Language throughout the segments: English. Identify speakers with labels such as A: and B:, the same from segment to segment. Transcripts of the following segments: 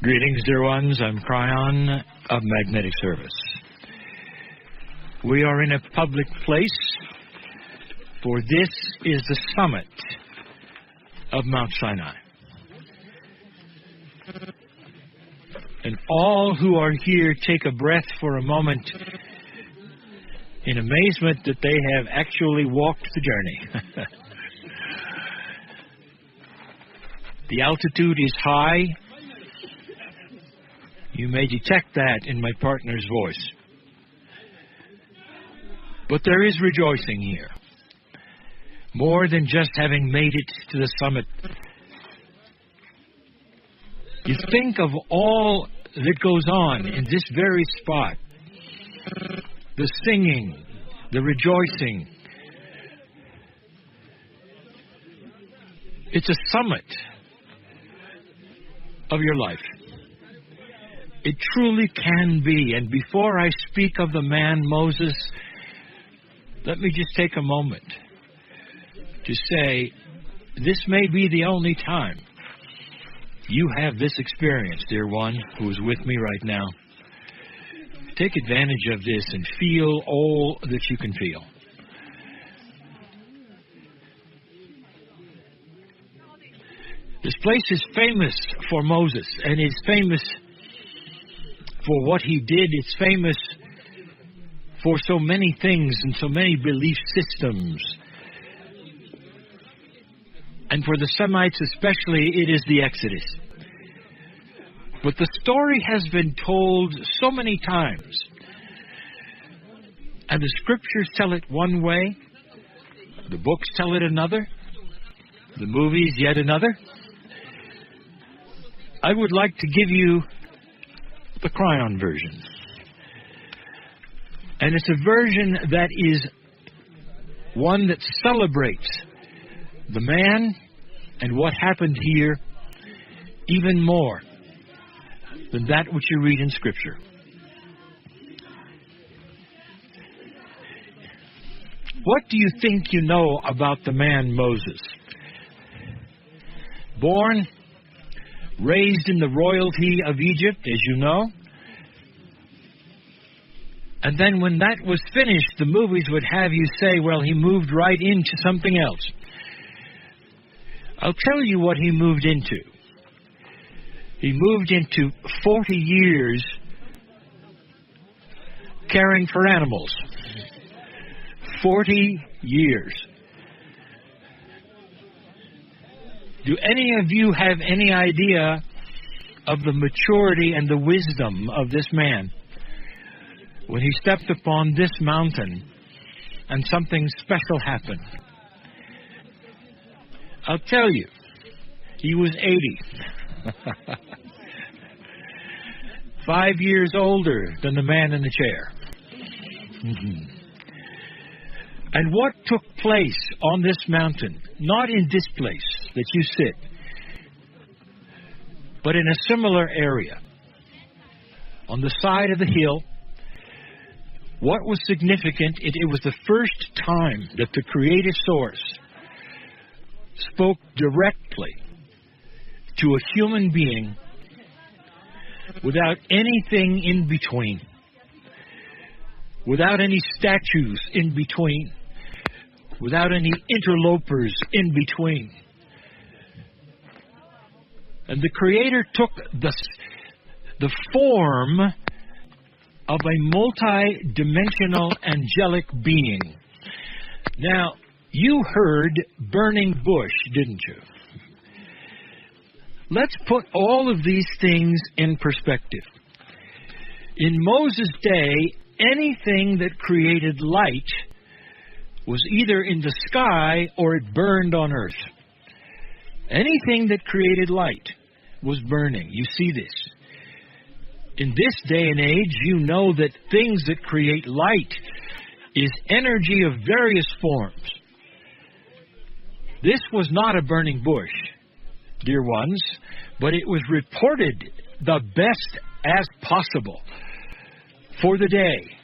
A: Greetings, dear ones. I'm Kryon of Magnetic Service. We are in a public place, for this is the summit of Mount Sinai. And all who are here take a breath for a moment in amazement that they have actually walked the journey. The altitude is high. You may detect that in my partner's voice. But there is rejoicing here. More than just having made it to the summit. You think of all that goes on in this very spot. The singing, the rejoicing. It's a summit of your life. It truly can be. And before I speak of the man Moses, let me just take a moment to say, this may be the only time you have this experience, dear one, who is with me right now. Take advantage of this and feel all that you can feel. This place is famous for Moses, and it's famous for what he did. It's famous for so many things and so many belief systems. And for the Semites especially, it is the Exodus. But the story has been told so many times. And the scriptures tell it one way. The books tell it another. The movies yet another. I would like to give you the Kryon version. And it's a version that is one that celebrates the man and what happened here even more than that which you read in Scripture. What do you think you know about the man Moses? Born, raised in the royalty of Egypt, as you know. And then when that was finished, the movies would have you say, well, he moved right into something else. I'll tell you what he moved into. He moved into 40 years caring for animals. 40 years. Do any of you have any idea of the maturity and the wisdom of this man when he stepped upon this mountain and something special happened? I'll tell you, he was 80. 5 years older than the man in the chair. And what took place on this mountain, not in this place that you sit, but in a similar area, on the side of the hill, what was significant, it was the first time that the creative source spoke directly to a human being without anything in between, without any statues in between, without any interlopers in between. And the Creator took the form of a multi-dimensional angelic being. Now, you heard burning bush, didn't you? Let's put all of these things in perspective. In Moses' day, anything that created light was either in the sky or it burned on earth. Anything that created light was burning. You see this. In this day and age, you know that things that create light is energy of various forms. This was not a burning bush, dear ones, but it was reported the best as possible for the day.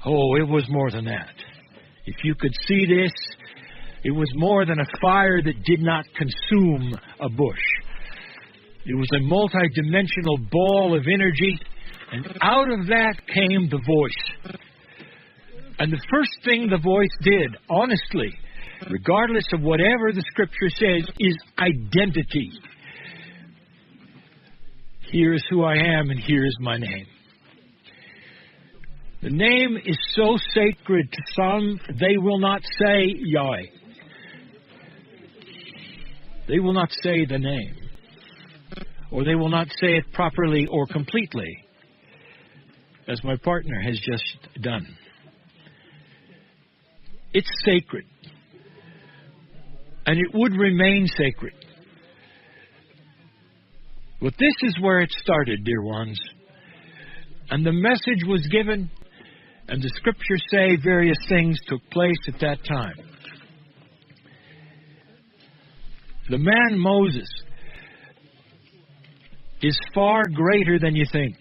A: Oh, it was more than that. If you could see this, it was more than a fire that did not consume a bush. It was a multi-dimensional ball of energy, and out of that came the voice. And the first thing the voice did, honestly, regardless of whatever the Scripture says, is identity. Here's who I am, and here's my name. The name is so sacred to some, they will not say Yahweh. They will not say the name. Or they will not say it properly or completely, as my partner has just done. It's sacred. And it would remain sacred. But this is where it started, dear ones. And the message was given, and the Scriptures say various things took place at that time. The man Moses is far greater than you think,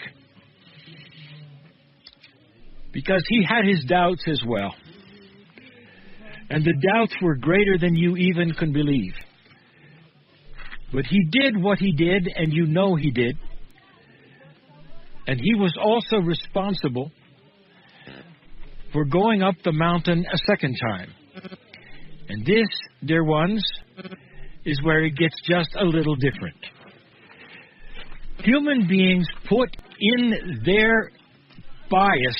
A: because he had his doubts as well. And the doubts were greater than you even can believe. But he did what he did, and you know he did. And he was also responsible for going up the mountain a second time. And this, dear ones, is where it gets just a little different. Human beings put in their bias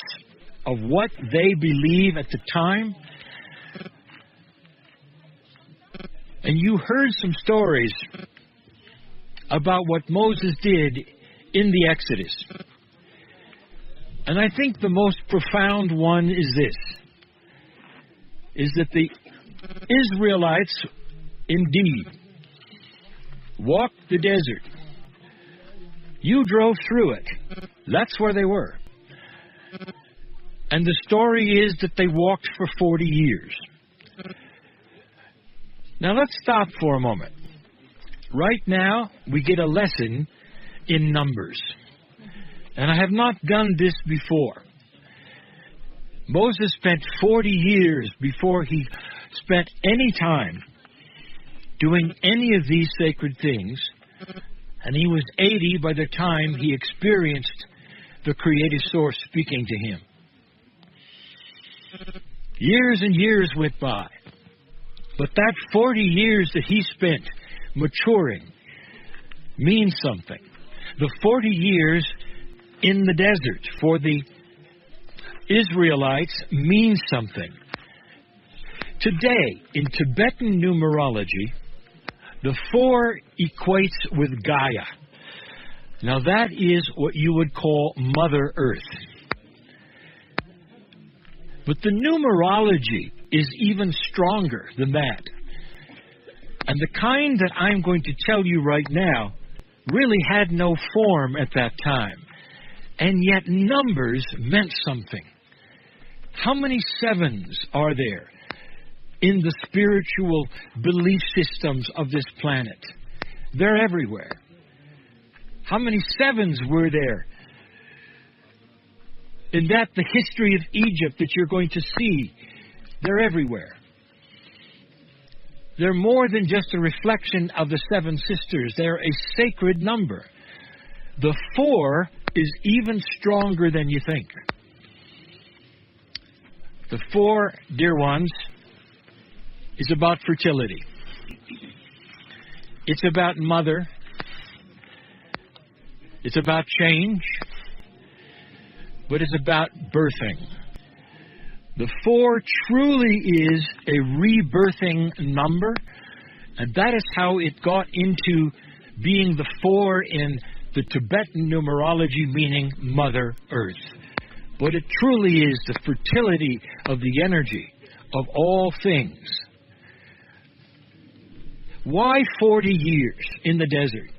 A: of what they believe at the time. And you heard some stories about what Moses did in the Exodus. And I think the most profound one is this, is that the Israelites indeed walked the desert. You drove through it. That's where they were. And the story is that they walked for 40 years. Now let's stop for a moment. Right now, we get a lesson in numbers. And I have not done this before. Moses spent 40 years before he spent any time doing any of these sacred things. And he was 80 by the time he experienced the creative source speaking to him. Years and years went by. But that 40 years that he spent maturing means something. The 40 years in the desert for the Israelites means something. Today, in Tibetan numerology, the 4 equates with Gaia. Now that is what you would call Mother Earth. But the numerology is even stronger than that. And the kind that I'm going to tell you right now really had no form at that time. And yet numbers meant something. How many 7s are there in the spiritual belief systems of this planet? They're everywhere. How many 7s were there in that the history of Egypt that you're going to see? They're everywhere. They're more than just a reflection of the 7 sisters. They're a sacred number. The 4 is even stronger than you think. The 4, dear ones, is about fertility. It's about mother. It's about change. But it's about birthing. The 4 truly is a rebirthing number, and that is how it got into being the 4 in the Tibetan numerology, meaning Mother Earth. But it truly is the fertility of the energy of all things. Why 40 years in the desert?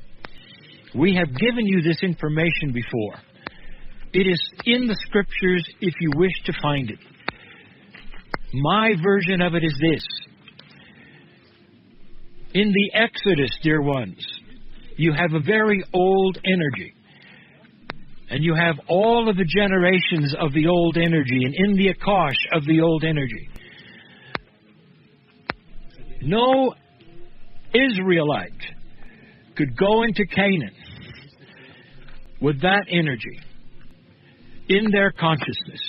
A: We have given you this information before. It is in the Scriptures if you wish to find it. My version of it is this. In the Exodus, dear ones, you have a very old energy. And you have all of the generations of the old energy, and in the Akash of the old energy. No Israelite could go into Canaan with that energy in their consciousness.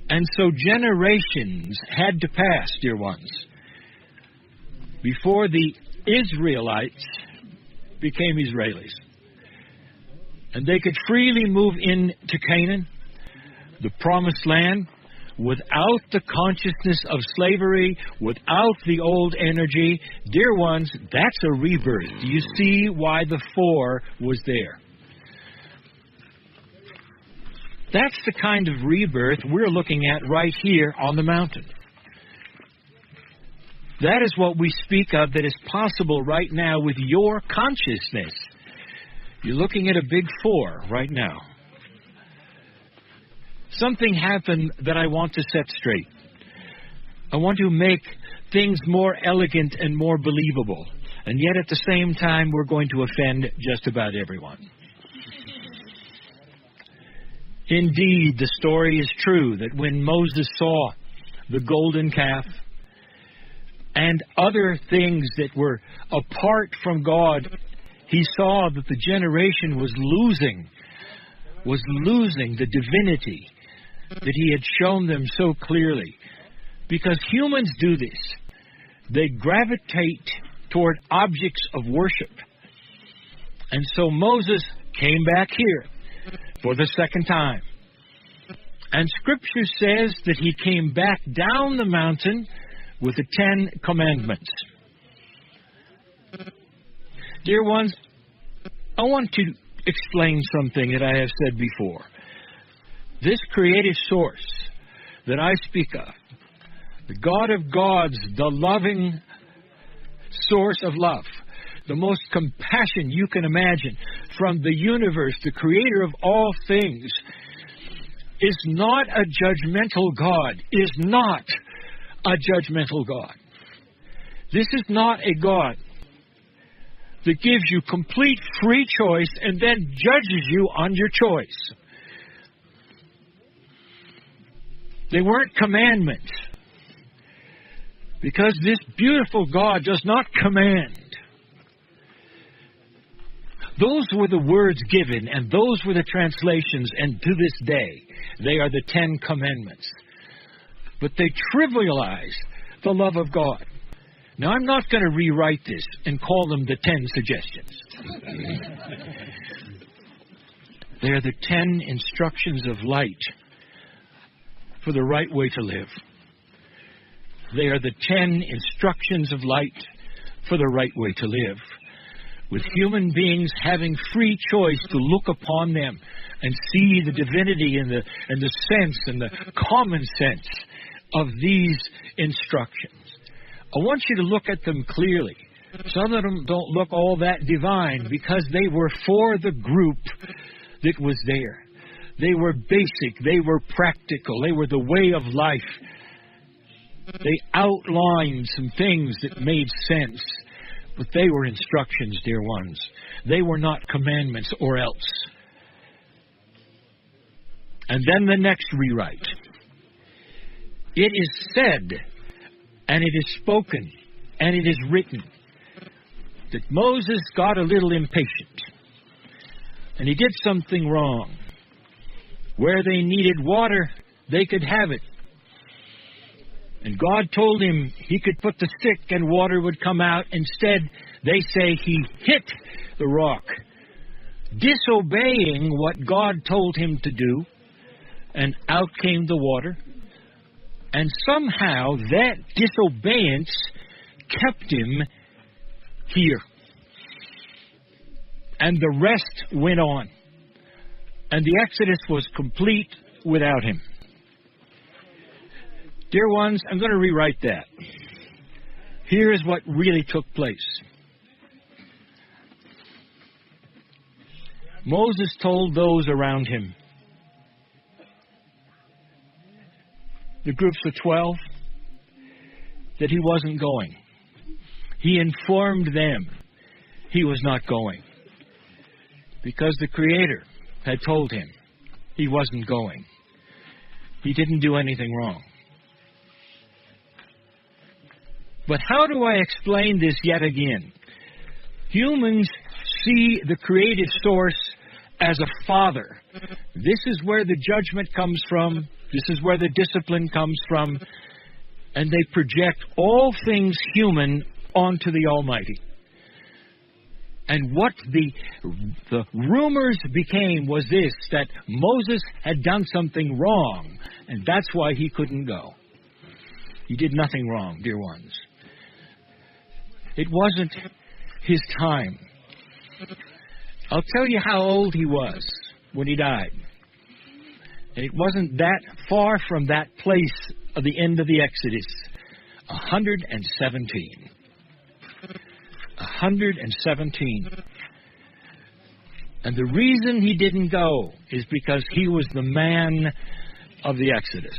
A: And so generations had to pass, dear ones, before the Israelites became Israelis. And they could freely move into Canaan, the promised land, without the consciousness of slavery, without the old energy. Dear ones, that's a rebirth. Do you see why the 4 was there? That's the kind of rebirth we're looking at right here on the mountain. That is what we speak of that is possible right now with your consciousness. You're looking at a big 4 right now. Something happened that I want to set straight. I want to make things more elegant and more believable. And yet at the same time, we're going to offend just about everyone. Indeed, the story is true that when Moses saw the golden calf and other things that were apart from God, he saw that the generation was losing the divinity that he had shown them so clearly. Because humans do this. They gravitate toward objects of worship. And so Moses came back here for the second time. And Scripture says that he came back down the mountain with the 10 commandments. Dear ones, I want to explain something that I have said before. This creative source that I speak of, the God of gods, the loving source of love, the most compassion you can imagine from the universe, the creator of all things, is not a judgmental God, is not a judgmental God. This is not a God that gives you complete free choice and then judges you on your choice. They weren't commandments, because this beautiful God does not command. Those were the words given, and those were the translations, and to this day, they are the 10 commandments. But they trivialize the love of God. Now, I'm not going to rewrite this and call them the 10 suggestions. They are the 10 instructions of light for the right way to live. They are the 10 instructions of light for the right way to live, with human beings having free choice to look upon them and see the divinity and the sense and the common sense of these instructions. I want you to look at them clearly. Some of them don't look all that divine because they were for the group that was there. They were basic. They were practical. They were the way of life. They outlined some things that made sense. But they were instructions, dear ones. They were not commandments or else. And then the next rewrite. It is said, and it is spoken, and it is written, that Moses got a little impatient. And he did something wrong. Where they needed water, they could have it. And God told him he could put the stick and water would come out. Instead, they say he hit the rock, disobeying what God told him to do, and out came the water. And somehow that disobedience kept him here. And the rest went on. And the Exodus was complete without him. Dear ones, I'm going to rewrite that. Here is what really took place. Moses told those around him, the groups of 12, that he wasn't going. He informed them he was not going, because the Creator had told him he wasn't going. He didn't do anything wrong. But how do I explain this yet again? Humans see the creative source as a father. This is where the judgment comes from. This is where the discipline comes from. And they project all things human onto the Almighty. And what the rumors became was this, that Moses had done something wrong, and that's why he couldn't go. He did nothing wrong, dear ones. It wasn't his time. I'll tell you how old he was when he died. And it wasn't that far from that place of the end of the Exodus. 117. 117. And the reason he didn't go is because he was the man of the Exodus.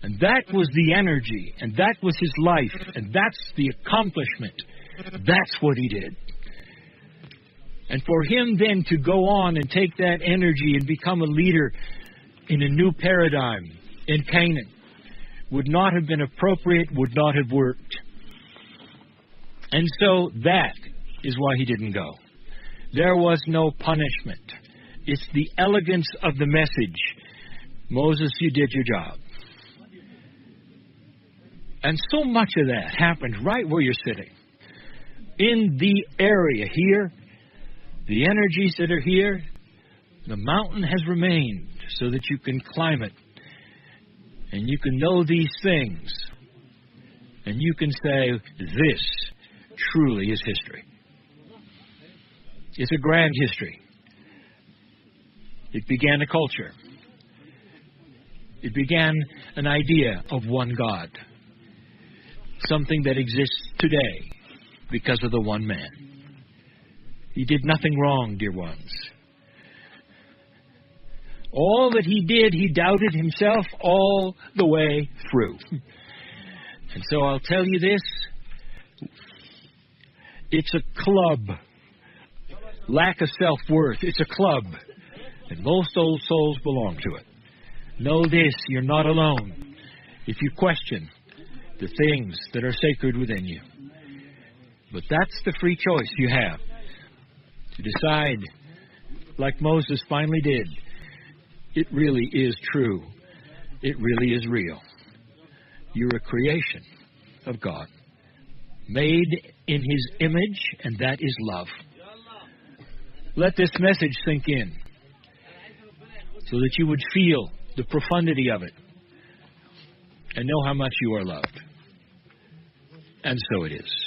A: And that was the energy, and that was his life, and that's the accomplishment. That's what he did. And for him then to go on and take that energy and become a leader in a new paradigm in Canaan would not have been appropriate, would not have worked. And so that is why he didn't go. There was no punishment. It's the elegance of the message. Moses, you did your job. And so much of that happened right where you're sitting. In the area here, the energies that are here, the mountain has remained so that you can climb it. And you can know these things. And you can say, this truly is history. It's a grand history. It began a culture. It began an idea of one God. Something that exists today because of the one man. He did nothing wrong, dear ones. All that he did, he doubted himself all the way through. And so I'll tell you this. It's a club. Lack of self-worth. It's a club. And most old souls belong to it. Know this, you're not alone. If you question the things that are sacred within you. But that's the free choice you have. To decide, like Moses finally did, it really is true. It really is real. You're a creation of God. Made in His image, and that is love. Let this message sink in so that you would feel the profundity of it and know how much you are loved. And so it is.